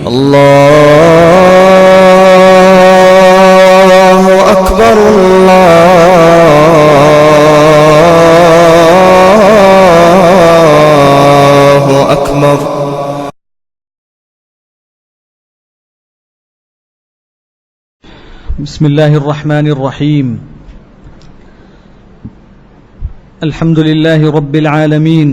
الله أكبر الله أكبر. بسم الله الرحمن الرحيم. الحمد لله رب العالمين،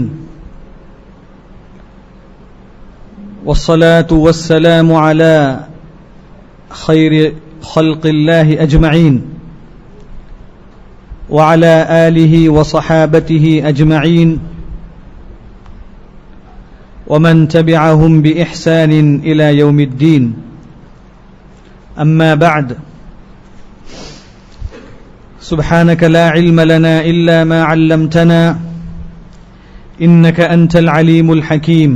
والصلاة والسلام على خير خلق الله أجمعين وعلى آله وصحابته أجمعين ومن تبعهم بإحسان إلى يوم الدين. أما بعد، سبحانك لا علم لنا إلا ما علمتنا إنك أنت العليم الحكيم.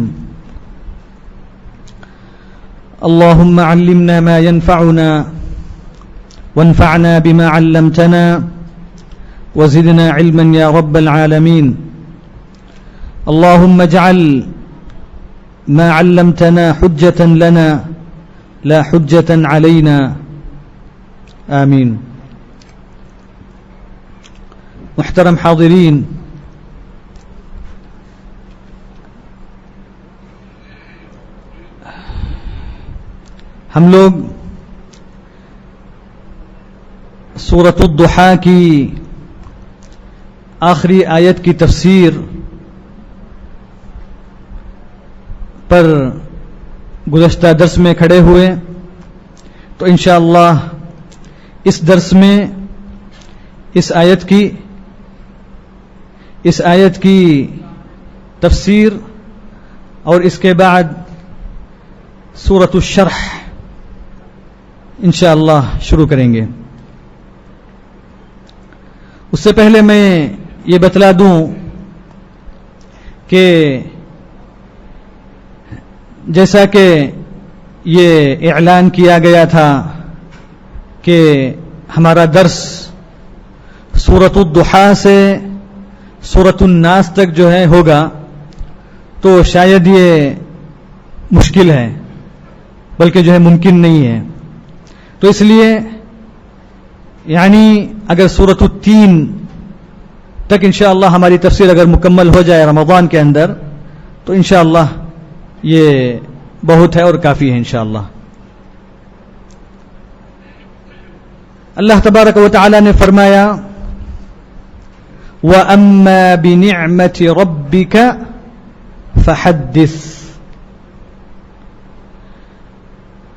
اللهم علمنا ما ينفعنا وانفعنا بما علمتنا وزدنا علما يا رب العالمين. اللهم اجعل ما علمتنا حجة لنا لا حجة علينا، آمين. محترم حاضرین، ہم لوگ سورۃ الضحیٰ کی آخری آیت کی تفسیر پر گزشتہ درس میں کھڑے ہوئے، تو انشاءاللہ اس درس میں اس آیت کی تفسیر اور اس کے بعد سورۃ الشرح انشاءاللہ شروع کریں گے. اس سے پہلے میں یہ بتلا دوں کہ جیسا کہ یہ اعلان کیا گیا تھا کہ ہمارا درس سورۃ الضحیٰ سے سورۃ الناس تک جو ہے ہوگا، تو شاید یہ مشکل ہے، بلکہ جو ہے ممکن نہیں ہے. تو اس لیے یعنی اگر سورۃ التین تک انشاءاللہ ہماری تفسیر اگر مکمل ہو جائے رمضان کے اندر، تو انشاءاللہ یہ بہت ہے اور کافی ہے انشاءاللہ. اللہ تبارک و تعالی نے فرمایا وَأَمَّا بِنِعْمَةِ رَبِّكَ فَحَدِّثْ.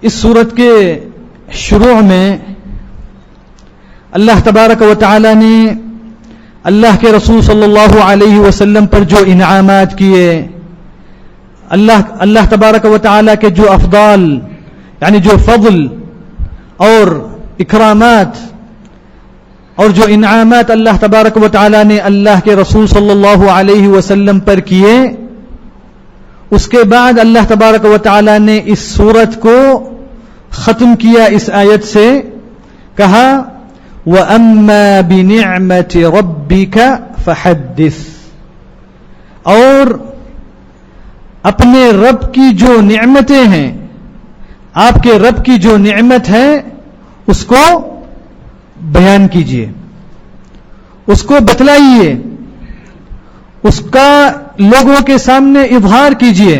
اس سورت کے شروع میں اللہ تبارک و تعالی نے اللہ کے رسول صلی اللہ علیہ وسلم پر جو انعامات کیے، اللہ تبارک و تعالی کے جو افضال یعنی جو فضل اور اکرامات اور جو انعامات اللہ تبارک و تعالی نے اللہ کے رسول صلی اللہ علیہ وسلم پر کیے، اس کے بعد اللہ تبارک و تعالی نے اس سورت کو ختم کیا اس آیت سے، کہا وَأَمَّا بِنِعْمَةِ رَبِّكَ فَحَدِّثْ. اور اپنے رب کی جو نعمتیں ہیں، آپ کے رب کی جو نعمت ہے اس کو بیان کیجئے، اس کو بتلائیے، اس کا لوگوں کے سامنے اظہار کیجئے.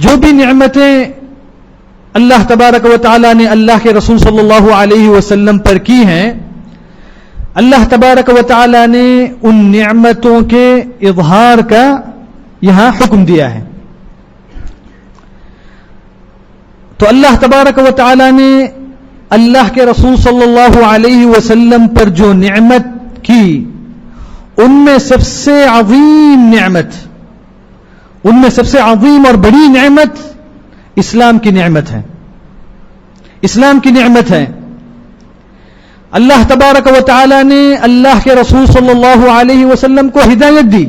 جو بھی نعمتیں اللہ تبارک و تعالی نے اللہ کے رسول صلی اللہ علیہ وسلم پر کی ہیں، اللہ تبارک و تعالی نے ان نعمتوں کے اظہار کا یہاں حکم دیا ہے. تو اللہ تبارک و تعالی نے اللہ کے رسول صلی اللہ علیہ وسلم پر جو نعمت کی، ان میں سب سے عظیم نعمت، ان میں سب سے عظیم اور بڑی نعمت اسلام کی نعمت ہے. اسلام کی نعمت ہے. اللہ تبارک و تعالی نے اللہ کے رسول صلی اللہ علیہ وسلم کو ہدایت دی،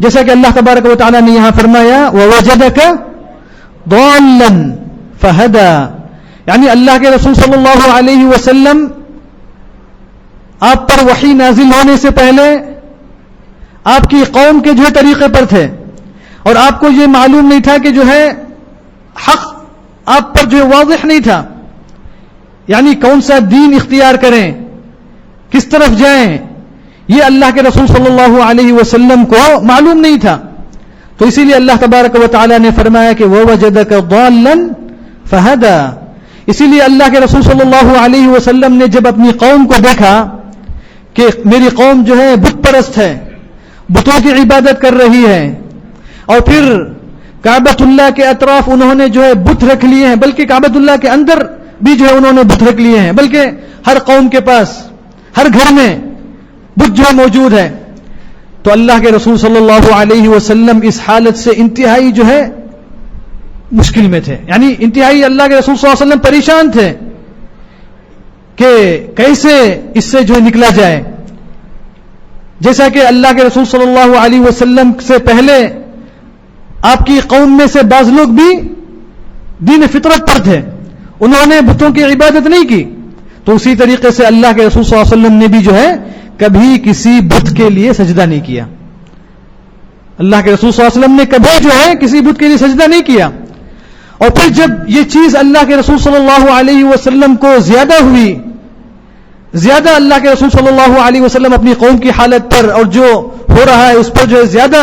جیسا کہ اللہ تبارک و تعالی نے یہاں فرمایا وَوَجَدَكَ ضَالًّا فَهَدَى. یعنی اللہ کے رسول صلی اللہ علیہ وسلم آپ پر وحی نازل ہونے سے پہلے آپ کی قوم کے جو طریقے پر تھے، اور آپ کو یہ معلوم نہیں تھا کہ جو ہے حق آپ پر جو ہے واضح نہیں تھا، یعنی کون سا دین اختیار کریں، کس طرف جائیں، یہ اللہ کے رسول صلی اللہ علیہ وسلم کو معلوم نہیں تھا. تو اسی لیے اللہ تبارک و تعالی نے فرمایا کہ وَوَجَدَكَ ضَالًّا فَهَدَى. اسی لیے اللہ کے رسول صلی اللہ علیہ وسلم نے جب اپنی قوم کو دیکھا کہ میری قوم جو ہے بت پرست ہے، بتوں کی عبادت کر رہی ہے، اور پھر کعبۃ اللہ کے اطراف انہوں نے جو ہے بت رکھ لیے ہیں، بلکہ کعبۃ اللہ کے اندر بھی جو ہے انہوں نے بت رکھ لیے ہیں، بلکہ ہر قوم کے پاس ہر گھر میں بت جو ہے موجود ہے. تو اللہ کے رسول صلی اللہ علیہ وسلم اس حالت سے انتہائی جو ہے مشکل میں تھے، یعنی انتہائی اللہ کے رسول صلی اللہ علیہ وسلم پریشان تھے کہ کیسے اس سے جو نکلا جائے. جیسا کہ اللہ کے رسول صلی اللہ علیہ وسلم سے پہلے آپ کی قوم میں سے بعض لوگ بھی دین فطرت پر تھے، انہوں نے بتوں کی عبادت نہیں کی. تو اسی طریقے سے اللہ کے رسول صلی اللہ علیہ وسلم نے بھی جو ہے کبھی کسی بت کے لیے سجدہ نہیں کیا. اللہ کے رسول صلی اللہ علیہ وسلم نے کبھی جو ہے کسی بت کے لیے سجدہ نہیں کیا. اور پھر جب یہ چیز اللہ کے رسول صلی اللہ علیہ وسلم کو زیادہ ہوئی، زیادہ اللہ کے رسول صلی اللہ علیہ وسلم اپنی قوم کی حالت پر اور جو ہو رہا ہے اس پر جو ہے زیادہ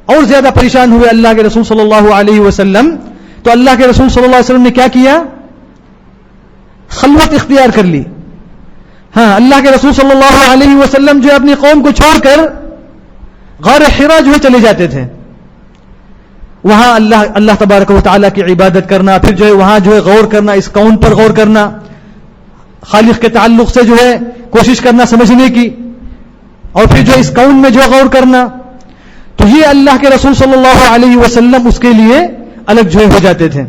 اور زیادہ پریشان ہوئے اللہ کے رسول صلی اللہ علیہ وسلم. تو اللہ کے رسول صلی اللہ علیہ وسلم نے کیا کیا؟ خلوت اختیار کر لی. ہاں، اللہ کے رسول صلی اللہ علیہ وسلم جو ہے اپنی قوم کو چھوڑ کر غار حرا جو ہے چلے جاتے تھے، وہاں اللہ تبارک و تعالیٰ کی عبادت کرنا، پھر جو ہے وہاں جو ہے غور کرنا، اس کون پر غور کرنا، خالق کے تعلق سے جو ہے کوشش کرنا سمجھنے کی، اور پھر جو اس کون میں جو غور کرنا. تو یہ اللہ کے رسول صلی اللہ علیہ وسلم اس کے لیے الگ جو ہو جاتے تھے.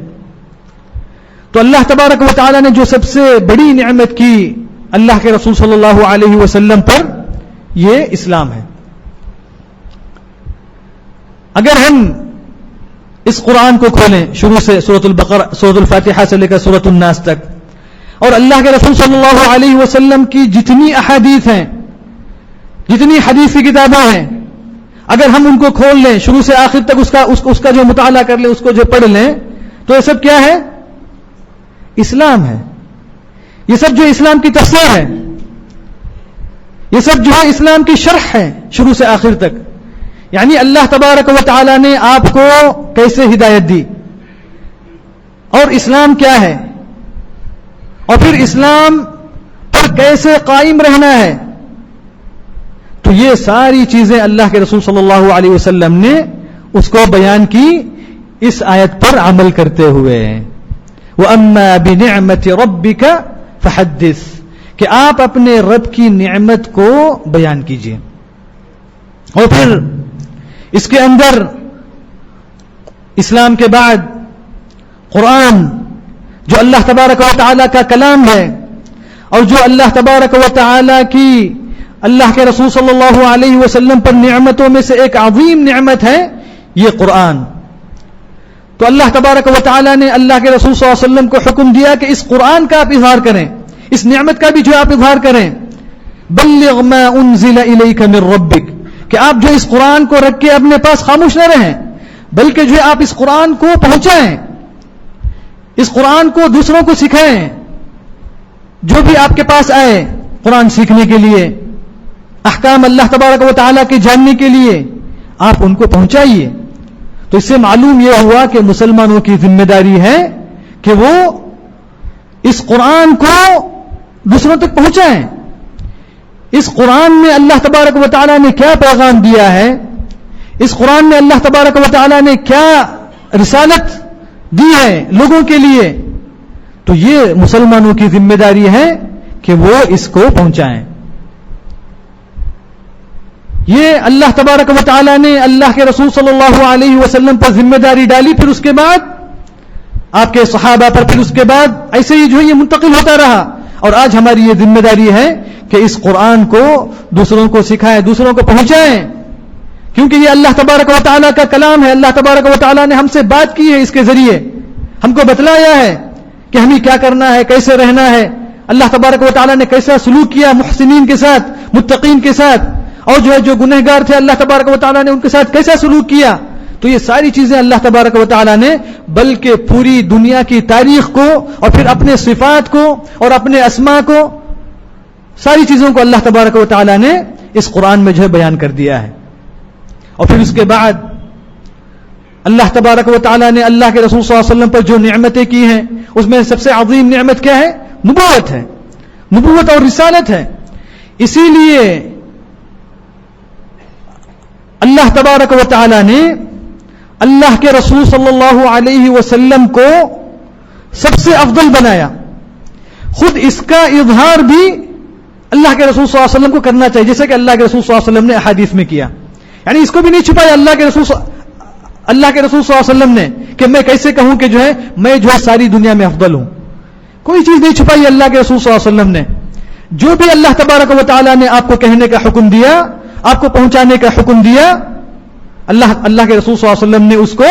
تو اللہ تبارک و تعالیٰ نے جو سب سے بڑی نعمت کی اللہ کے رسول صلی اللہ علیہ وسلم پر، یہ اسلام ہے. اگر ہم اس قرآن کو کھولیں شروع سے سورۃ البقرہ، سورۃ الفاتحہ سے لے کر سورۃ الناس تک، اور اللہ کے رسول صلی اللہ علیہ وسلم کی جتنی احادیث ہیں، جتنی حدیث کی کتابیں ہیں، اگر ہم ان کو کھول لیں شروع سے آخر تک اس کا جو مطالعہ کر لیں، اس کو جو پڑھ لیں، تو یہ سب کیا ہے؟ اسلام ہے. یہ سب جو اسلام کی تفسیر ہے، یہ سب جو ہے اسلام کی شرح ہے شروع سے آخر تک. یعنی اللہ تبارک و تعالی نے آپ کو کیسے ہدایت دی، اور اسلام کیا ہے، اور پھر اسلام پر کیسے قائم رہنا ہے. تو یہ ساری چیزیں اللہ کے رسول صلی اللہ علیہ وسلم نے اس کو بیان کی اس آیت پر عمل کرتے ہوئے. وَأَمَّا بِنِعْمَةِ رَبِّكَ فَحَدِّثْ، کہ آپ اپنے رب کی نعمت کو بیان کیجئے. اور پھر اس کے اندر اسلام کے بعد قرآن جو اللہ تبارک و تعالیٰ کا کلام ہے، اور جو اللہ تبارک و تعالیٰ کی اللہ کے رسول صلی اللہ علیہ وسلم پر نعمتوں میں سے ایک عظیم نعمت ہے، یہ قرآن. تو اللہ تبارک و تعالیٰ نے اللہ کے رسول صلی اللہ علیہ وسلم کو حکم دیا کہ اس قرآن کا آپ اظہار کریں، اس نعمت کا بھی جو آپ اظہار کریں. بلغ ما انزل الیک من ربک، کہ آپ جو اس قرآن کو رکھ کے اپنے پاس خاموش نہ رہیں، بلکہ جو آپ اس قرآن کو پہنچائیں، اس قرآن کو دوسروں کو سکھائیں. جو بھی آپ کے پاس آئے قرآن سیکھنے کے لیے، احکام اللہ تبارک و تعالیٰ کے جاننے کے لیے، آپ ان کو پہنچائیے. تو اس سے معلوم یہ ہوا کہ مسلمانوں کی ذمہ داری ہے کہ وہ اس قرآن کو دوسروں تک پہنچائیں. اس قرآن میں اللہ تبارک و تعالیٰ نے کیا پیغام دیا ہے، اس قرآن میں اللہ تبارک و تعالیٰ نے کیا رسالت دی ہے لوگوں کے لیے، تو یہ مسلمانوں کی ذمہ داری ہے کہ وہ اس کو پہنچائیں. یہ اللہ تبارک و تعالیٰ نے اللہ کے رسول صلی اللہ علیہ وسلم پر ذمہ داری ڈالی، پھر اس کے بعد آپ کے صحابہ پر، پھر اس کے بعد ایسے ہی جو ہے یہ منتقل ہوتا رہا. اور آج ہماری یہ ذمہ داری ہے کہ اس قرآن کو دوسروں کو سکھائیں، دوسروں کو پہنچائیں، کیونکہ یہ اللہ تبارک و تعالیٰ کا کلام ہے. اللہ تبارک و تعالیٰ نے ہم سے بات کی ہے، اس کے ذریعے ہم کو بتلایا ہے کہ ہمیں کیا کرنا ہے، کیسے رہنا ہے. اللہ تبارک و تعالیٰ نے کیسا سلوک کیا محسنین کے ساتھ، متقین کے ساتھ، اور جو ہے جو گنہگار تھے اللہ تبارک و تعالیٰ نے ان کے ساتھ کیسا سلوک کیا. تو یہ ساری چیزیں اللہ تبارک و تعالیٰ نے بلکہ پوری دنیا کی تاریخ کو اور پھر اپنے صفات کو اور اپنے اسما کو ساری چیزوں کو اللہ تبارک و تعالیٰ نے اس قرآن میں جو ہے بیان کر دیا ہے. اور پھر اس کے بعد اللہ تبارک و تعالیٰ نے اللہ کے رسول صلی اللہ علیہ وسلم پر جو نعمتیں کی ہیں اس میں سب سے عظیم نعمت کیا ہے؟ نبوت ہے. نبوت اور رسالت ہے. اسی لیے اللہ تبارک و تعالیٰ نے اللہ کے رسول صلی اللہ علیہ وسلم کو سب سے افضل بنایا. خود اس کا اظہار بھی اللہ کے رسول صلی اللہ علیہ وسلم کو کرنا چاہیے، جیسے کہ اللہ کے رسول صلی اللہ علیہ وسلم نے احادیث میں کیا. یعنی اس کو بھی نہیں چھپایا اللہ کے رسول صلی اللہ علیہ وسلم نے کہ میں کیسے کہوں کہ جو ہے میں جو ہے ساری دنیا میں افضل ہوں. کوئی چیز نہیں چھپائی اللہ کے رسول صلی اللہ علیہ وسلم نے. جو بھی اللہ تبارک و تعالیٰ نے آپ کو کہنے کا حکم دیا، آپ کو پہنچانے کا حکم دیا، اللہ کے رسول صلی اللہ علیہ وسلم نے اس کو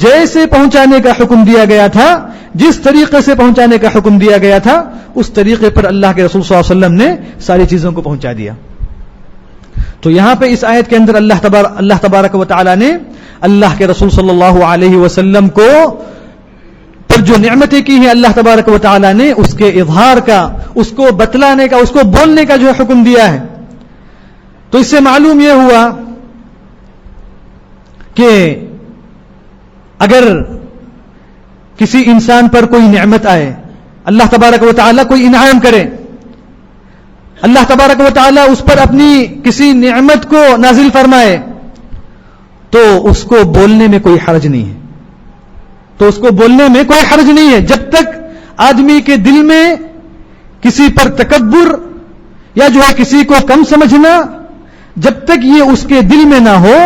جیسے پہنچانے کا حکم دیا گیا تھا، جس طریقے سے پہنچانے کا حکم دیا گیا تھا، اس طریقے پر اللہ کے رسول صلی اللہ علیہ وسلم نے ساری چیزوں کو پہنچا دیا. تو یہاں پہ اس آیت کے اندر اللہ تبارک و تعالیٰ نے اللہ کے رسول صلی اللہ علیہ وسلم کو پر جو نعمتیں کی ہیں اللہ تبارک و تعالیٰ نے اس کے اظہار کا، اس کو بتلانے کا، اس کو بولنے کا جو حکم دیا ہے. تو اس سے معلوم یہ ہوا کہ اگر کسی انسان پر کوئی نعمت آئے، اللہ تبارک و تعالیٰ کوئی انعام کرے، اللہ تبارک و تعالیٰ اس پر اپنی کسی نعمت کو نازل فرمائے، تو اس کو بولنے میں کوئی حرج نہیں ہے. تو اس کو بولنے میں کوئی حرج نہیں ہے جب تک آدمی کے دل میں کسی پر تکبر یا جو ہے کسی کو کم سمجھنا، جب تک یہ اس کے دل میں نہ ہو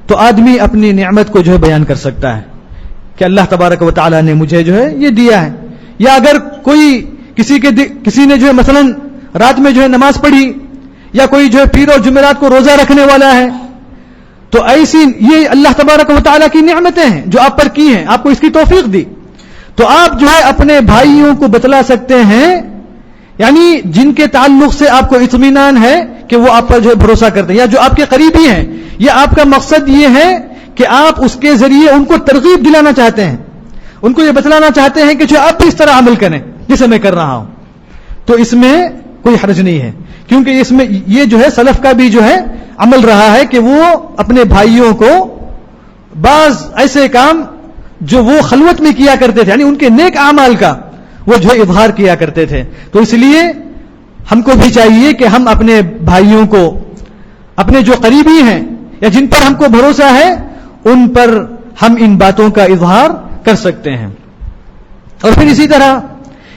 تو آدمی اپنی نعمت کو جو ہے بیان کر سکتا ہے کہ اللہ تبارک و تعالیٰ نے مجھے جو ہے یہ دیا ہے. یا اگر کوئی کسی نے جو ہے مثلا رات میں جو ہے نماز پڑھی، یا کوئی جو ہے پیر اور جمعرات کو روزہ رکھنے والا ہے، تو ایسی یہ اللہ تبارک و تعالیٰ کی نعمتیں ہیں جو آپ پر کی ہیں، آپ کو اس کی توفیق دی. تو آپ جو ہے اپنے بھائیوں کو بتلا سکتے ہیں، یعنی جن کے تعلق سے آپ کو اطمینان ہے کہ وہ آپ پر جو ہے بھروسہ کرتے ہیں، یا جو آپ کے قریبی ہیں، یا آپ کا مقصد یہ ہے کہ آپ اس کے ذریعے ان کو ترغیب دلانا چاہتے ہیں، ان کو یہ بتلانا چاہتے ہیں کہ جو آپ بھی اس طرح عمل کریں جسے میں کر رہا ہوں. تو اس میں کوئی حرج نہیں ہے، کیونکہ اس میں یہ جو ہے سلف کا بھی جو ہے عمل رہا ہے کہ وہ اپنے بھائیوں کو بعض ایسے کام جو وہ خلوت میں کیا کرتے تھے، یعنی ان کے نیک اعمال کا وہ جو ہے اظہار کیا کرتے تھے. تو اس لیے ہم کو بھی چاہیے کہ ہم اپنے بھائیوں کو، اپنے جو قریبی ہیں یا جن پر ہم کو بھروسہ ہے، ان پر ہم ان باتوں کا اظہار کر سکتے ہیں. اور پھر اسی طرح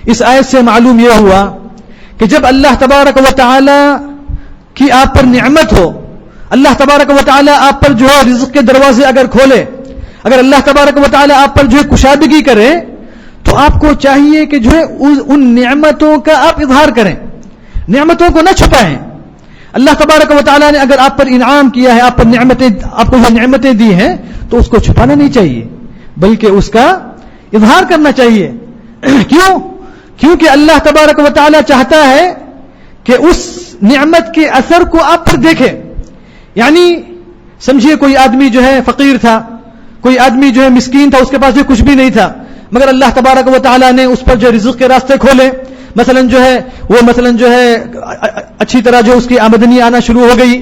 اس آیت سے معلوم یہ ہوا کہ جب اللہ تبارک و تعالی کی آپ پر نعمت ہو، اللہ تبارک و تعالی آپ پر جو ہے رزق کے دروازے اگر کھولے، اگر اللہ تبارک و تعالی آپ پر جو ہے کشادگی کرے، تو آپ کو چاہیے کہ جو ہے ان نعمتوں کا آپ اظہار کریں، نعمتوں کو نہ چھپائیں. اللہ تبارک و تعالی نے اگر آپ پر انعام کیا ہے، آپ پر آپ کو جو نعمتیں دی ہیں، تو اس کو چھپانا نہیں چاہیے، بلکہ اس کا اظہار کرنا چاہیے. کیونکہ اللہ تبارک و تعالی چاہتا ہے کہ اس نعمت کے اثر کو آپ پر دیکھے. یعنی سمجھیے کوئی آدمی جو ہے فقیر تھا، کوئی آدمی جو ہے مسکین تھا، اس کے پاس جو کچھ بھی نہیں تھا، مگر اللہ تبارک و تعالی نے اس پر جو رزق کے راستے کھولے. مثلا جو ہے اچھی طرح جو اس کی آمدنی آنا شروع ہو گئی،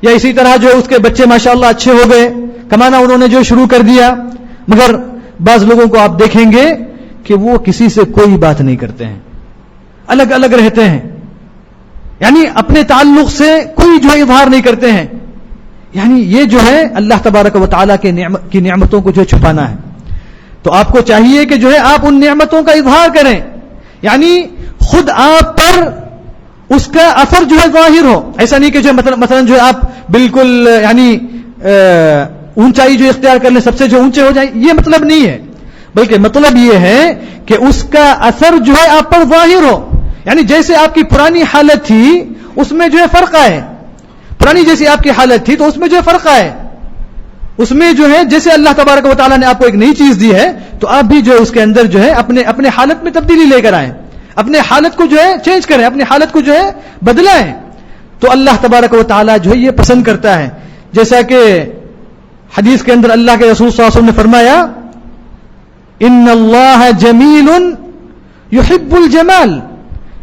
یا اسی طرح جو اس کے بچے ماشاءاللہ اچھے ہو گئے، کمانا انہوں نے جو شروع کر دیا. مگر بعض لوگوں کو آپ دیکھیں گے کہ وہ کسی سے کوئی بات نہیں کرتے ہیں، الگ الگ رہتے ہیں، یعنی اپنے تعلق سے کوئی جو ہے اظہار نہیں کرتے ہیں. یعنی یہ جو ہے اللہ تبارک و تعالیٰ کی نعمتوں کو جو ہے چھپانا ہے. تو آپ کو چاہیے کہ جو ہے آپ ان نعمتوں کا اظہار کریں، یعنی خود آپ پر اس کا اثر جو ہے ظاہر ہو. ایسا نہیں کہ جو مثلا جو ہے آپ بالکل یعنی اونچائی جو اختیار کر لیں، سب سے جو اونچے ہو جائیں، یہ مطلب نہیں ہے، بلکہ مطلب یہ ہے کہ اس کا اثر جو ہے آپ پر ظاہر ہو. یعنی جیسے آپ کی پرانی حالت تھی اس میں جو ہے فرق آئے، پرانی جیسی آپ کی حالت تھی تو اس میں جو ہے فرق آئے، اس میں جو ہے جیسے اللہ تبارک و تعالیٰ نے آپ کو ایک نئی چیز دی ہے، تو آپ بھی جو ہے اس کے اندر جو ہے اپنے حالت میں تبدیلی لے کر آئیں، اپنے حالت کو جو ہے چینج کریں، اپنی حالت کو جو ہے بدلائیں. تو اللہ تبارک و تعالیٰ جو ہے یہ پسند کرتا ہے. جیسا کہ حدیث کے اندر اللہ کے رسول صلی اللہ علیہ وسلم نے فرمایا ان اللہ جمیل یحب الجمال،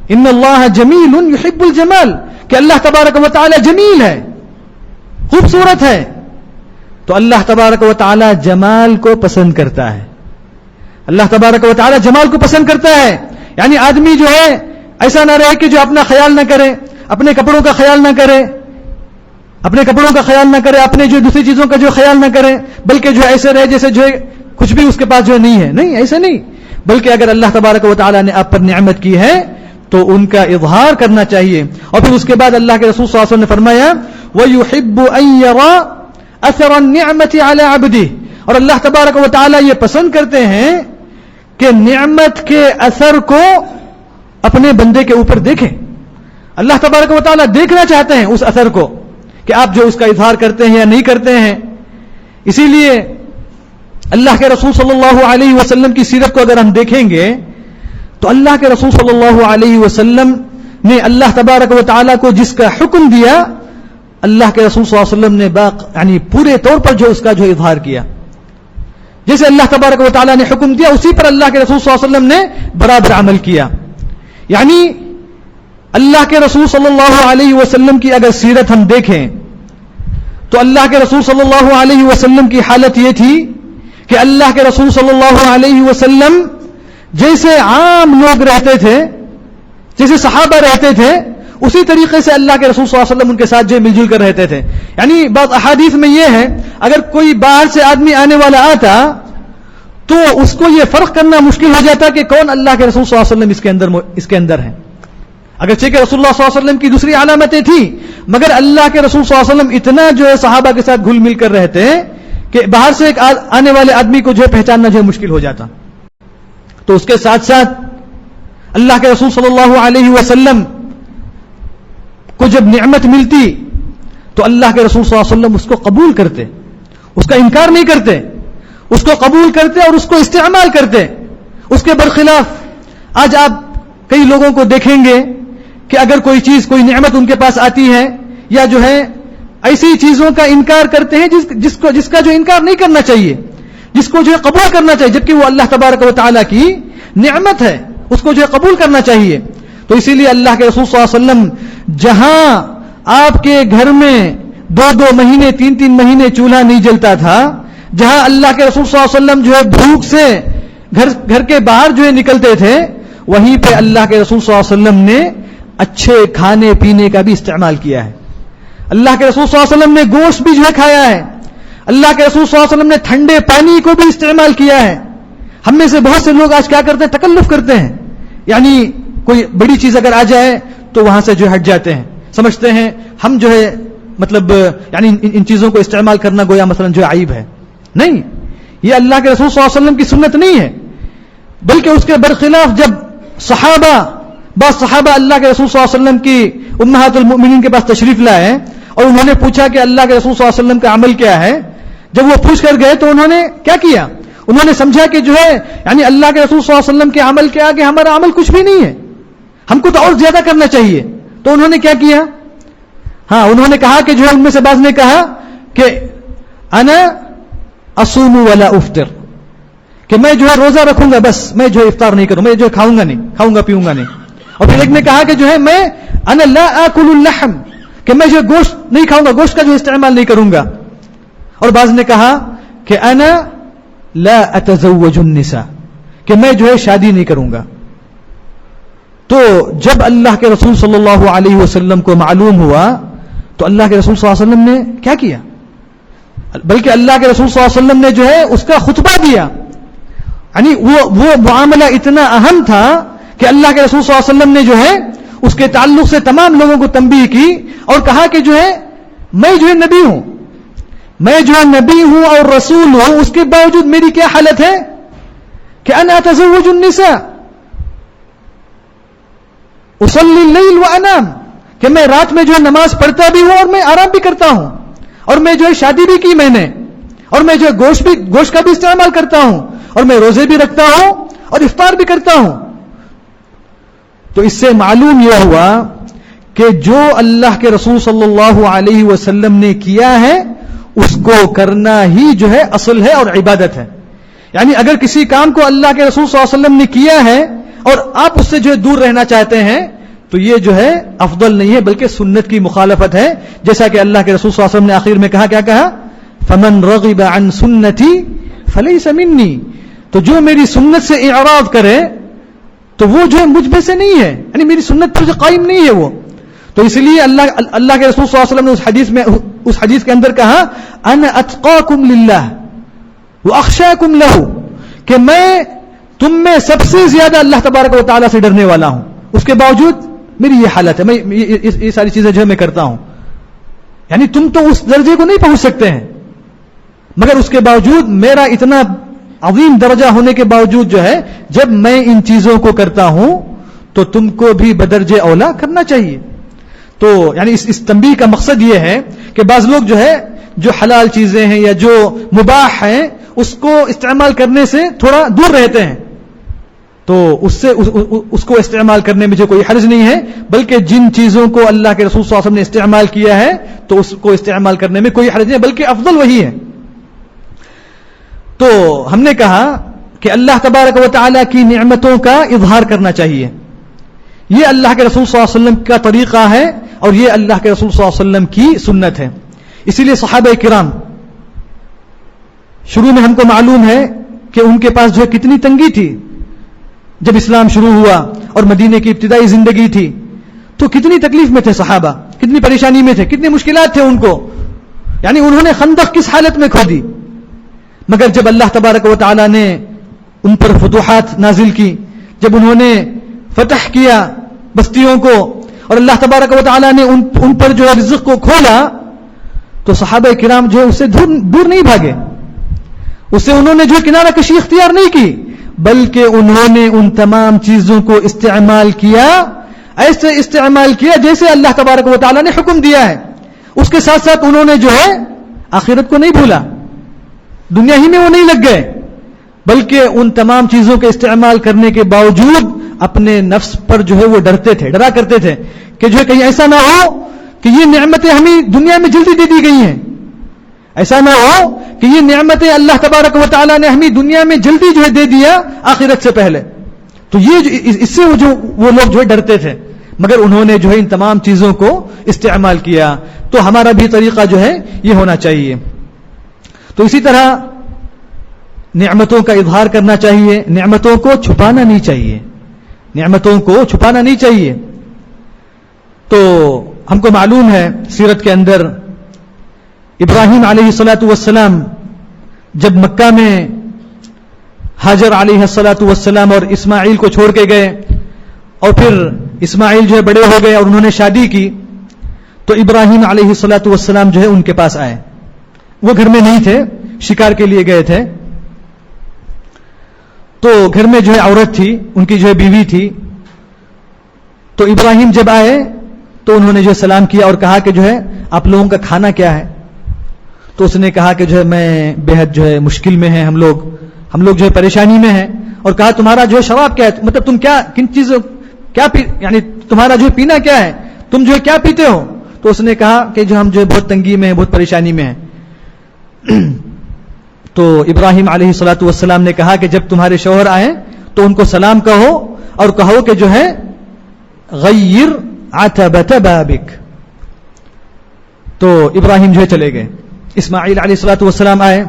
ان اللہ جمیل یحب الجمال، کہ اللہ تبارک و تعالی جمیل ہے، خوبصورت ہے، تو اللہ تبارک و تعالی جمال کو پسند کرتا ہے. اللہ تبارک و تعالی جمال کو پسند کرتا ہے. یعنی آدمی جو ہے ایسا نہ رہے کہ جو اپنا خیال نہ کرے، اپنے کپڑوں کا خیال نہ کرے، اپنے کپڑوں کا خیال نہ کرے، اپنے جو دوسری چیزوں کا جو خیال نہ کرے، بلکہ جو ایسے رہے جیسے جو کچھ بھی اس کے پاس جو نہیں ہے. نہیں، ایسا نہیں، بلکہ اگر اللہ تبارک و تعالی نے آپ پر نعمت کی ہے تو ان کا اظہار کرنا چاہیے. اور پھر اس کے بعد اللہ کے رسول صلی اللہ علیہ وسلم نے فرمایا وَيُحِبُّ أَن يَرَى أَثَرَ النِّعْمَةِ عَلَى عَبْدِهِ، اور اللہ تبارک و تعالی یہ پسند کرتے ہیں کہ نعمت کے اثر کو اپنے بندے کے اوپر دیکھیں. اللہ تبارک و تعالی دیکھنا چاہتے ہیں اس اثر کو کہ آپ جو اس کا اظہار کرتے ہیں یا نہیں کرتے ہیں. اسی لیے اللہ کے رسول صلی اللہ علیہ وسلم کی سیرت کو اگر ہم دیکھیں گے تو اللہ کے رسول صلی اللہ علیہ وسلم نے اللہ تبارک و تعالی کو جس کا حکم دیا، اللہ کے رسول صلی اللہ علیہ وسلم نے یعنی پورے طور پر جو اس کا جو اظہار کیا. جیسے اللہ تبارک و تعالی نے حکم دیا اسی پر اللہ کے رسول صلی اللہ علیہ وسلم نے برابر عمل کیا. یعنی اللہ کے رسول صلی اللہ علیہ وسلم کی اگر سیرت ہم دیکھیں تو اللہ کے رسول صلی اللہ علیہ وسلم کی حالت یہ تھی کہ اللہ کے رسول صلی اللہ علیہ وسلم جیسے عام لوگ رہتے تھے، جیسے صحابہ رہتے تھے، اسی طریقے سے اللہ کے رسول صلی اللہ علیہ وسلم ان کے ساتھ جو مل جل کر رہتے تھے. یعنی بعض احادیث میں یہ ہے اگر کوئی باہر سے آدمی آنے والا آتا تو اس کو یہ فرق کرنا مشکل ہو جاتا کہ کون اللہ کے رسول صلی اللہ علیہ وسلم اس کے اندر ہے. اگرچہ کہ رسول اللہ صلی اللہ علیہ وسلم کی دوسری علامتیں تھیں، مگر اللہ کے رسول صلی اللہ علیہ وسلم اتنا جو ہے صحابہ کے ساتھ گھل مل کر رہتے کہ باہر سے ایک آنے والے آدمی کو جو ہے پہچاننا جو ہے مشکل ہو جاتا. تو اس کے ساتھ ساتھ اللہ کے رسول صلی اللہ علیہ وسلم کو جب نعمت ملتی تو اللہ کے رسول صلی اللہ علیہ وسلم اس کو قبول کرتے، اس کا انکار نہیں کرتے، اس کو قبول کرتے اور اس کو استعمال کرتے. اس کے برخلاف آج آپ کئی لوگوں کو دیکھیں گے کہ اگر کوئی چیز، کوئی نعمت ان کے پاس آتی ہے یا جو ہے ایسی چیزوں کا انکار کرتے ہیں جس کا جو انکار نہیں کرنا چاہیے، جس کو جو ہے قبول کرنا چاہیے، جبکہ وہ اللہ تبارک و تعالیٰ کی نعمت ہے، اس کو جو ہے قبول کرنا چاہیے. تو اسی لیے اللہ کے رسول صلی اللہ علیہ وسلم جہاں آپ کے گھر میں 2 مہینے 3 مہینے چولہا نہیں جلتا تھا، جہاں اللہ کے رسول صلی اللہ علیہ وسلم جو ہے بھوک سے گھر کے باہر جو ہے نکلتے تھے، وہیں پہ اللہ کے رسول صلی اللہ علیہ وسلم نے اچھے کھانے پینے کا بھی استعمال کیا ہے. اللہ کے رسول صلی اللہ علیہ وسلم نے گوشت بھی جو ہے کھایا ہے. اللہ کے رسول صلی اللہ علیہ وسلم نے ٹھنڈے پانی کو بھی استعمال کیا ہے. ہم میں سے بہت سے لوگ آج کیا کرتے ہیں، تکلف کرتے ہیں. یعنی کوئی بڑی چیز اگر آ جائے تو وہاں سے جو ہٹ جاتے ہیں، سمجھتے ہیں ہم جو ہے مطلب یعنی ان چیزوں کو استعمال کرنا گویا مثلا جو عیب ہے. نہیں، یہ اللہ کے رسول صلی اللہ علیہ وسلم کی سنت نہیں ہے، بلکہ اس کے برخلاف جب بعض صحابہ اللہ کے رسول صلی اللہ علیہ وسلم کی امہات المؤمنین کے پاس تشریف لائے اور انہوں نے پوچھا کہ اللہ کے رسول صلی اللہ علیہ وسلم کا عمل کیا ہے. جب وہ پوچھ کر گئے تو انہوں نے کیا کیا، انہوں نے سمجھا کہ جو ہے یعنی اللہ کے رسول صلی اللہ علیہ وسلم کے عمل کے آگے ہمارا عمل کچھ بھی نہیں ہے، ہم کو تو اور زیادہ کرنا چاہیے. تو انہوں نے کیا کیا، انہوں نے کہا کہ جو ہے ان میں سے بعض نے کہا کہ انا اصوم ولا افطر، کہ میں جو ہے روزہ رکھوں گا، بس میں جو افطار نہیں کروں، میں جو کھاؤں گا پیوں گا نہیں. اور پھر ایک نے کہا کہ جو ہے میں انا لا آکل اللحم، کہ میں جو گوشت نہیں کھاؤں گا، گوشت کا جو استعمال نہیں کروں گا. اور بعض نے کہا کہ انا لا اتزوج النساء، کہ میں جو ہے شادی نہیں کروں گا. تو جب اللہ کے رسول صلی اللہ علیہ وسلم کو معلوم ہوا تو اللہ کے رسول صلی اللہ علیہ وسلم نے کیا کیا، بلکہ اللہ کے رسول صلی اللہ علیہ وسلم نے جو ہے اس کا خطبہ دیا. یعنی وہ معاملہ اتنا اہم تھا کہ اللہ کے رسول صلی اللہ علیہ وسلم نے جو ہے اس کے تعلق سے تمام لوگوں کو تنبیہ کی اور کہا کہ جو ہے میں جو ہے نبی ہوں، میں جو ہے نبی ہوں اور رسول ہوں، اس کے باوجود میری کیا حالت ہے کہ انا اتزوج النساء اصلی اللیل وانام، کہ میں رات میں جو ہے نماز پڑھتا بھی ہوں اور میں آرام بھی کرتا ہوں، اور میں جو ہے شادی بھی کی میں نے، اور میں جو ہے گوشت کا بھی استعمال کرتا ہوں، اور میں روزے بھی رکھتا ہوں اور افطار بھی کرتا ہوں. تو اس سے معلوم یہ ہوا کہ جو اللہ کے رسول صلی اللہ علیہ وسلم نے کیا ہے اس کو کرنا ہی جو ہے اصل ہے اور عبادت ہے. یعنی اگر کسی کام کو اللہ کے رسول صلی اللہ علیہ وسلم نے کیا ہے اور آپ اس سے جو ہے دور رہنا چاہتے ہیں تو یہ جو ہے افضل نہیں ہے بلکہ سنت کی مخالفت ہے. جیسا کہ اللہ کے رسول صلی اللہ علیہ وسلم نے آخر میں کہا, کیا کہا؟ فمن رغب عن سنتی فلیس منی. تو جو میری سنت سے اعراض کرے تو وہ جو ہے مجھ میں سے نہیں ہے, یعنی میری سنت پر جو قائم نہیں ہے وہ. تو اس لیے اللہ کے رسول صلی اللہ علیہ وسلم نے اس حدیث کے اندر کہا انا اتقاکم للہ واخشاکم لہ, کہ میں تم میں سب سے زیادہ اللہ تبارک و تعالیٰ سے ڈرنے والا ہوں. اس کے باوجود میری یہ حالت ہے, میں یہ ساری چیزیں جو میں کرتا ہوں. یعنی تم تو اس درجے کو نہیں پہنچ سکتے ہیں, مگر اس کے باوجود میرا اتنا عظیم درجہ ہونے کے باوجود جو ہے جب میں ان چیزوں کو کرتا ہوں تو تم کو بھی بدرجہ اولا کرنا چاہیے. تو یعنی اس تنبیہ کا مقصد یہ ہے کہ بعض لوگ جو ہے جو حلال چیزیں ہیں یا جو مباح ہیں اس کو استعمال کرنے سے تھوڑا دور رہتے ہیں, تو اس کو استعمال کرنے میں جو کوئی حرج نہیں ہے, بلکہ جن چیزوں کو اللہ کے رسول صلی اللہ علیہ وسلم نے استعمال کیا ہے تو اس کو استعمال کرنے میں کوئی حرج نہیں, بلکہ افضل وہی ہے. تو ہم نے کہا کہ اللہ تبارک و تعالیٰ کی نعمتوں کا اظہار کرنا چاہیے. یہ اللہ کے رسول صلی اللہ علیہ وسلم کا طریقہ ہے اور یہ اللہ کے رسول صلی اللہ علیہ وسلم کی سنت ہے. اسی لیے صحابہ کرام شروع میں ہم کو معلوم ہے کہ ان کے پاس جو ہے کتنی تنگی تھی جب اسلام شروع ہوا اور مدینے کی ابتدائی زندگی تھی, تو کتنی تکلیف میں تھے صحابہ, کتنی پریشانی میں تھے, کتنی مشکلات تھے ان کو. یعنی انہوں نے خندق کس حالت میں کھودی, مگر جب اللہ تبارک و تعالیٰ نے ان پر فتوحات نازل کی, جب انہوں نے فتح کیا بستیوں کو اور اللہ تبارک و تعالیٰ نے ان پر جو رزق کو کھولا, تو صحابہ کرام جو ہے اس سے دور نہیں بھاگے, اس سے انہوں نے جو کنارہ کشی اختیار نہیں کی, بلکہ انہوں نے ان تمام چیزوں کو استعمال کیا, ایسے استعمال کیا جیسے اللہ تبارک و تعالیٰ نے حکم دیا ہے. اس کے ساتھ ساتھ انہوں نے جو ہے آخرت کو نہیں بھولا, دنیا ہی میں وہ نہیں لگ گئے, بلکہ ان تمام چیزوں کے استعمال کرنے کے باوجود اپنے نفس پر جو ہے وہ ڈرتے تھے, ڈرا کرتے تھے کہ جو ہے کہیں ایسا نہ ہو کہ یہ نعمتیں ہمیں دنیا میں جلدی دے دی گئی ہیں, ایسا نہ ہو کہ یہ نعمتیں اللہ تبارک و تعالیٰ نے ہمیں دنیا میں جلدی جو ہے دے دیا آخرت سے پہلے. تو یہ اس سے وہ لوگ جو ہے ڈرتے تھے, مگر انہوں نے جو ہے ان تمام چیزوں کو استعمال کیا. تو ہمارا بھی طریقہ جو ہے یہ ہونا چاہیے. تو اسی طرح نعمتوں کا اظہار کرنا چاہیے, نعمتوں کو چھپانا نہیں چاہیے, نعمتوں کو چھپانا نہیں چاہیے. تو ہم کو معلوم ہے سیرت کے اندر ابراہیم علیہ الصلاۃ والسلام جب مکہ میں ہاجر علیہ الصلاۃ والسلام اور اسماعیل کو چھوڑ کے گئے اور پھر اسماعیل جو ہے بڑے ہو گئے اور انہوں نے شادی کی, تو ابراہیم علیہ الصلاۃ والسلام جو ہے ان کے پاس آئے. وہ گھر میں نہیں تھے, شکار کے لیے گئے تھے. تو گھر میں جو ہے عورت تھی, ان کی جو ہے بیوی تھی. تو ابراہیم جب آئے تو انہوں نے جو سلام کیا اور کہا کہ جو ہے آپ لوگوں کا کھانا کیا ہے. تو اس نے کہا کہ جو ہے میں بےحد جو ہے مشکل میں ہیں, ہم لوگ جو ہے پریشانی میں ہیں. اور کہا تمہارا جو ہے شراب کیا ہے, مطلب تم کیا کن چیزوں کیا یعنی تمہارا جو ہے پینا کیا ہے, تم جو ہے کیا پیتے ہو. تو اس نے کہا کہ جو ہم جو ہے بہت تنگی میں ہیں, بہت پریشانی میں ہیں. تو ابراہیم علیہ الصلاۃ والسلام نے کہا کہ جب تمہارے شوہر آئیں تو ان کو سلام کہو اور کہو کہ جو ہے غیر عتبۃ بابک. تو ابراہیم جو ہے چلے گئے. اسماعیل علیہ الصلاۃ والسلام آئے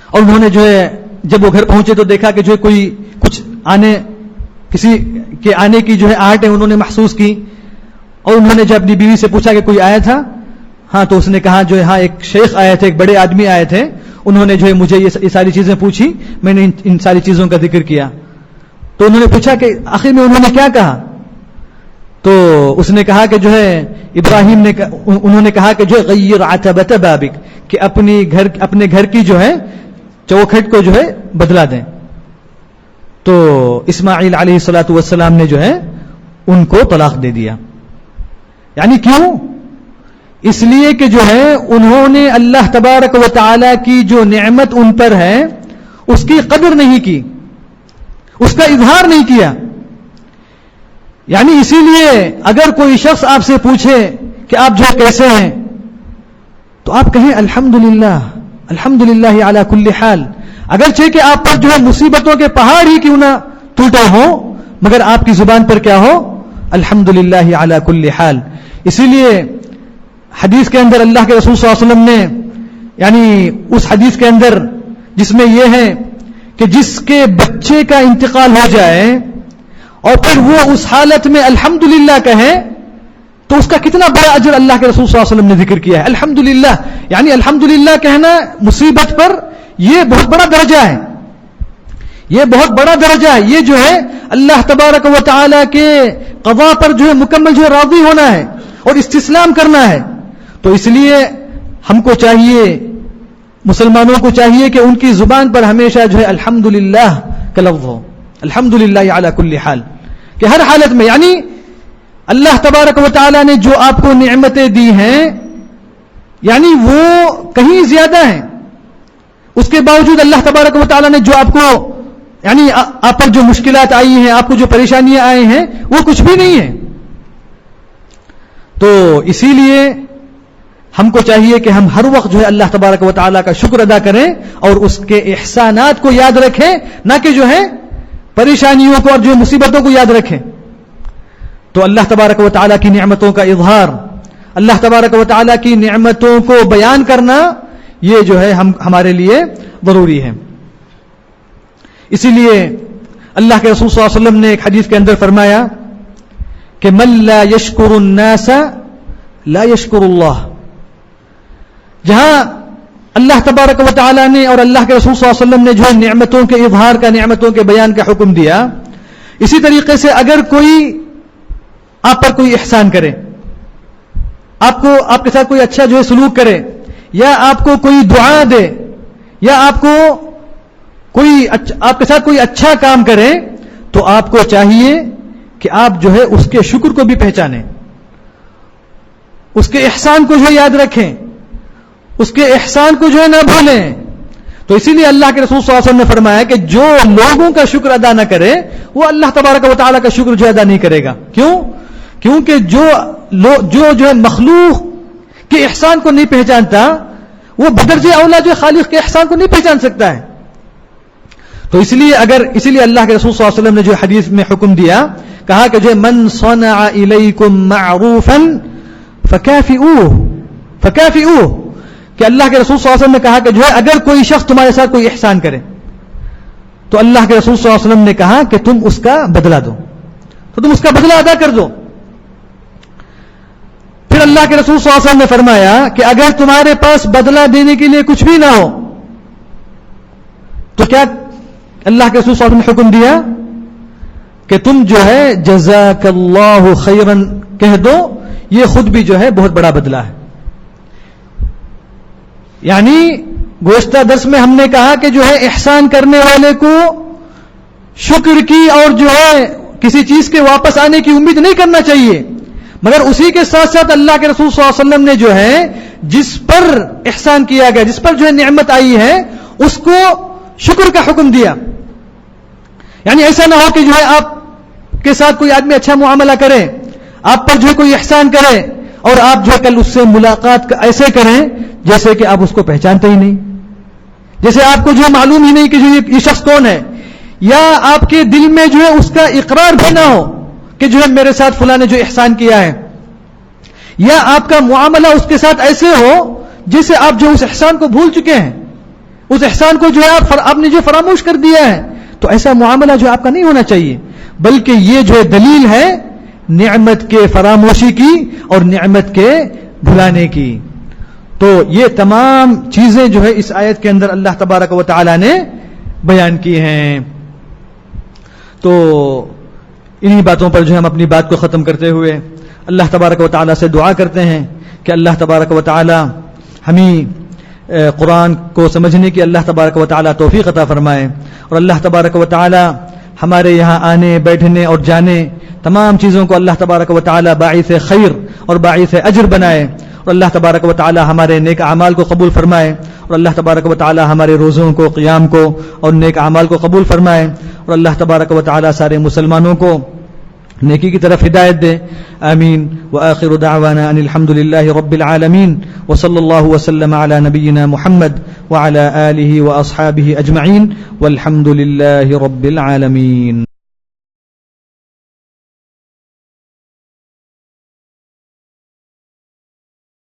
اور انہوں نے جو ہے جب وہ گھر پہنچے تو دیکھا کہ جو ہے کسی کے آنے کی جو ہے آہٹ ہے انہوں نے محسوس کی. اور انہوں نے جب اپنی بیوی سے پوچھا کہ کوئی آیا تھا, ہاں, تو اس نے کہا جو ہے ہاں ایک شیخ آئے تھے, ایک بڑے آدمی آئے تھے, انہوں نے جو ہے مجھے یہ ساری چیزیں پوچھی, میں نے ان ساری چیزوں کا ذکر کیا. تو انہوں نے پوچھا کہ آخر میں انہوں نے کیا کہا. تو اس نے کہا کہ جو ہے انہوں نے کہا کہ جو ہے غیر عتبۃ بابک, کہ اپنے گھر کی جو ہے چوکھٹ کو جو ہے بدلا دیں. تو اسماعیل علیہ الصلاۃ والسلام نے جو ہے ان کو طلاق دے دیا. یعنی کیوں؟ اس لیے کہ جو ہے انہوں نے اللہ تبارک و تعالی کی جو نعمت ان پر ہے اس کی قدر نہیں کی, اس کا اظہار نہیں کیا. یعنی اسی لیے اگر کوئی شخص آپ سے پوچھے کہ آپ جو کیسے ہیں, تو آپ کہیں الحمدللہ الحمدللہ علی کل حال، اگرچہ کہ آپ پر جو ہے مصیبتوں کے پہاڑ ہی کیوں نہ ٹوٹے ہوں، مگر آپ کی زبان پر کیا ہو؟ الحمدللہ علی کل حال۔ اسی لیے حدیث کے اندر اللہ کے رسول صلی اللہ علیہ وسلم نے، یعنی اس حدیث کے اندر جس میں یہ ہے کہ جس کے بچے کا انتقال ہو جائے اور پھر وہ اس حالت میں الحمدللہ کہے تو اس کا کتنا بڑا اجر اللہ کے رسول صلی اللہ علیہ وسلم نے ذکر کیا ہے۔ الحمدللہ یعنی الحمدللہ کہنا مصیبت پر یہ بہت بڑا درجہ ہے، یہ بہت بڑا درجہ ہے۔ یہ جو ہے اللہ تبارک و تعالی کے قضاء پر جو ہے مکمل جو ہے راضی ہونا ہے اور استسلام کرنا ہے۔ تو اس لیے ہم کو چاہیے، مسلمانوں کو چاہیے کہ ان کی زبان پر ہمیشہ جو ہے الحمدللہ کا لفظ ہو، الحمدللہ علی کل حال، کہ ہر حالت میں، یعنی اللہ تبارک و تعالی نے جو آپ کو نعمتیں دی ہیں یعنی وہ کہیں زیادہ ہیں، اس کے باوجود اللہ تبارک و تعالی نے جو آپ کو، یعنی آپ پر جو مشکلات آئی ہیں، آپ کو جو پریشانیاں آئی ہیں، وہ کچھ بھی نہیں ہے۔ تو اسی لیے ہم کو چاہیے کہ ہم ہر وقت جو ہے اللہ تبارک و تعالیٰ کا شکر ادا کریں اور اس کے احسانات کو یاد رکھیں، نہ کہ جو ہے پریشانیوں کو اور جو مصیبتوں کو یاد رکھیں۔ تو اللہ تبارک و تعالیٰ کی نعمتوں کا اظہار، اللہ تبارک و تعالیٰ کی نعمتوں کو بیان کرنا، یہ جو ہے ہمارے لیے ضروری ہے۔ اسی لیے اللہ کے رسول صلی اللہ علیہ وسلم نے ایک حدیث کے اندر فرمایا کہ من لا یشکر الناس لا یشکر اللہ۔ جہاں اللہ تبارک و تعالیٰ نے اور اللہ کے رسول صلی اللہ علیہ وسلم نے جو ہے نعمتوں کے اظہار کا، نعمتوں کے بیان کا حکم دیا، اسی طریقے سے اگر کوئی آپ پر کوئی احسان کرے، آپ کے ساتھ کوئی اچھا جو ہے سلوک کرے، یا آپ کو کوئی دعا دے، یا آپ کے ساتھ کوئی اچھا کام کرے، تو آپ کو چاہیے کہ آپ جو ہے اس کے شکر کو بھی پہچانیں، اس کے احسان کو جو ہے یاد رکھیں، اس کے احسان کو جو ہے نہ بھولیں۔ تو اسی لیے اللہ کے رسول صلی اللہ علیہ وسلم نے فرمایا کہ جو لوگوں کا شکر ادا نہ کرے وہ اللہ تبارک و تعالیٰ کا شکر جو ادا نہیں کرے گا۔ کیونکہ جو ہے مخلوق کے احسان کو نہیں پہچانتا، وہ بدرجہ اولا جو خالق کے احسان کو نہیں پہچان سکتا ہے۔ تو اس لیے اللہ کے رسول صلی اللہ علیہ وسلم نے جو حدیث میں حکم دیا، کہا کہ جو من صنع الیکم معروفا فکافئوہ، کہ اللہ کے رسول صلی اللہ علیہ وسلم نے کہا کہ جو ہے اگر کوئی شخص تمہارے ساتھ کوئی احسان کرے تو اللہ کے رسول صلی اللہ علیہ وسلم نے کہا کہ تم اس کا بدلہ دو، تو تم اس کا بدلہ ادا کر دو۔ پھر اللہ کے رسول صلی اللہ علیہ وسلم نے فرمایا کہ اگر تمہارے پاس بدلہ دینے کے لیے کچھ بھی نہ ہو تو کیا اللہ کے رسول صلی اللہ علیہ وسلم نے حکم دیا کہ تم جو ہے جزاک اللہ خیرا کہہ دو، یہ خود بھی جو ہے بہت بڑا بدلہ ہے۔ یعنی گزشتہ درس میں ہم نے کہا کہ جو ہے احسان کرنے والے کو شکر کی اور جو ہے کسی چیز کے واپس آنے کی امید نہیں کرنا چاہیے، مگر اسی کے ساتھ ساتھ اللہ کے رسول صلی اللہ علیہ وسلم نے جو ہے جس پر احسان کیا گیا، جس پر جو ہے نعمت آئی ہے، اس کو شکر کا حکم دیا۔ یعنی ایسا نہ ہو کہ جو ہے آپ کے ساتھ کوئی آدمی اچھا معاملہ کرے، آپ پر جو ہے کوئی احسان کرے اور آپ جو ہے کل اس سے ملاقات ایسے کریں جیسے کہ آپ اس کو پہچانتے ہی نہیں، جیسے آپ کو جو ہے معلوم ہی نہیں کہ جو یہ شخص کون ہے، یا آپ کے دل میں جو ہے اس کا اقرار بھی نہ ہو کہ جو ہے میرے ساتھ فلاں نے جو احسان کیا ہے، یا آپ کا معاملہ اس کے ساتھ ایسے ہو جیسے آپ جو اس احسان کو بھول چکے ہیں، اس احسان کو جو ہے آپ نے جو فراموش کر دیا ہے۔ تو ایسا معاملہ جو آپ کا نہیں ہونا چاہیے، بلکہ یہ جو ہے دلیل ہے نعمت کے فراموشی کی اور نعمت کے بھلانے کی۔ تو یہ تمام چیزیں جو ہے اس آیت کے اندر اللہ تبارک و تعالی نے بیان کی ہیں۔ تو انہی باتوں پر جو ہم اپنی بات کو ختم کرتے ہوئے اللہ تبارک و تعالی سے دعا کرتے ہیں کہ اللہ تبارک و تعالی ہمیں قرآن کو سمجھنے کی اللہ تبارک و تعالی توفیق عطا فرمائے، اور اللہ تبارک و تعالی ہمارے یہاں آنے، بیٹھنے اور جانے تمام چیزوں کو اللہ تبارک و تعالی باعث خیر اور باعث اجر بنائے، اور اللہ تبارک و تعالی ہمارے نیک اعمال کو قبول فرمائے، اور اللہ تبارک و تعالی ہمارے روزوں کو، قیام کو اور نیک اعمال کو قبول فرمائے، اور اللہ تبارک و تعالی سارے مسلمانوں کو نیکی کی طرف ہدایت دے. آمین. وآخر دعوانا ان الحمد للہ رب العالمین وصلی اللہ وسلم علی نبینا محمد وعلی آلہ واصحابہ اجمعین والحمد للہ رب العالمین.